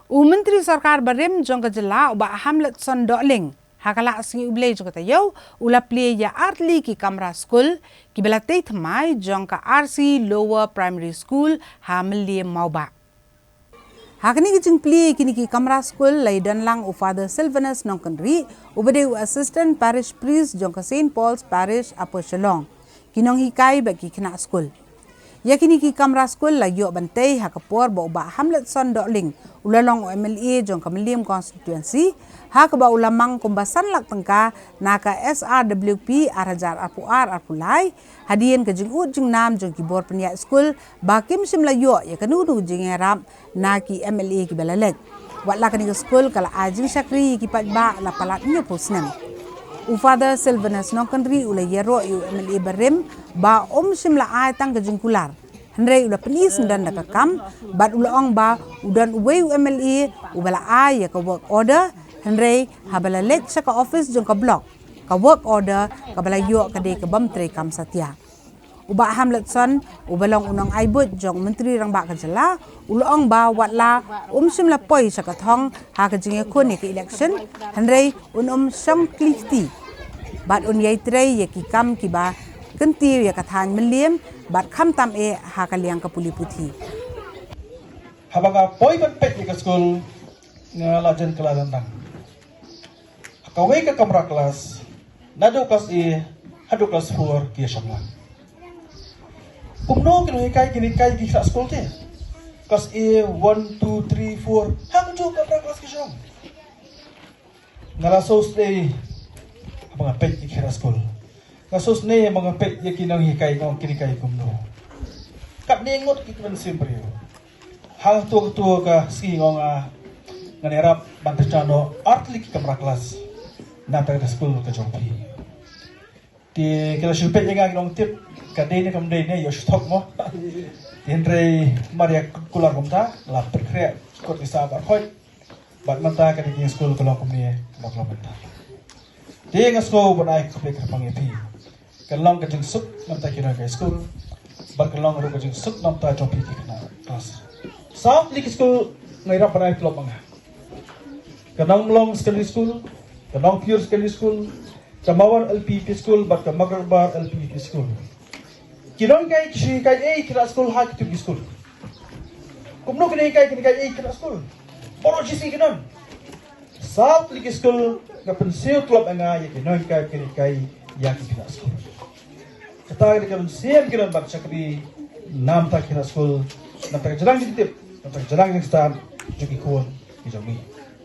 Menteri Sarkar Barim jong kejela Bah Hamletson doling hakala singi ublei jong katayo ula Plie ya artli ki kamra skul ki belatei thymmai jong ka RC Lower Primary School Mylliem mauba. Hakini kijing Plie kini ki kamra skul lai dan lang u Father Sylvanus nongkenri ubade u Assistant Parish Priest jong ka St Paul's Parish Upper Shillong kinong hikai bagi kena skul. Yakini ki kamra skul la yo bantai hakapor ba Bah Hamletson doling ulalong MLA jong ka Mylliem constituency hakaba ulamang kumbasan lak tengka naka SRWP arajar apuar Plie hadian ke jing ut jing nam jong ki bor penya skul bakim simla yo ya kanudu jing erap naki MLA ki belalek watla kani skul kala ajing sakri ki ba la palat nyo posnem. Father Sylvanus nongkenri ula yero yu MLA Barim ba simla ay tang kejengkular. Hendrai ula penis dan nakakam bat ula ong ba udan uwe MLA ubala ay ya ka work order hendrai habala lek sa ka office jong ka block ka work order ka bala yu ka de ka bamtre kam satya. Bah Hamletson ubalong unang aibut jong menteri rang ba kajela ula ong ba watla simla poi sa kathong ha ka jinge ko ni ka election hendrai song klifti bat yai trei ya ki kam ki ba kentir ya kathan Mylliem bat kham tam ha ka liang ka puli puthi habaga poi ban pet ka skul ngala jen kala dandang kawai ka kamra kelas nado kelas hadu kelas 4 ki shamla kumno kini kai ki sa skul te kelas 1 2 3 4 ha jo kamra kelas ki sham ngala sos te mga pet ki kira skul kasus ne mga pet ya kinang hikai ngong kini kai kumno kap ningot ki kan sempre hang tu ka si ngong nganerap bantachano artli ki kamra kelas na ta skul ka jongpi ti kila shilpe nga ngong tip ka de ne kam de ne yo stok moendre maria kula kumta la perkre kot ki sabar khoi bat manta ka di skul ka lo kumni la manta dia ngasko banai ke pangi pi kalong ka jeng suk nam ta kira ka skul bar kalong ro ka jeng suk nam ta jopi ki kana kelas south lik skul ngai rap banai klop manga kanong long secondary school kanong pure secondary school kamawar LP school bar ka magarbar LP school kinong kai kira skul ha ki school kumno kinai kai kira skul poro jisi kinon south lik school kapensiu klub anga ya kinoi kai ya kira skul kata ni kapensiu kiran bak chakri nam ta kira skul nam ta jarang ditip nam ta jarang ni stan juki kuon ki jami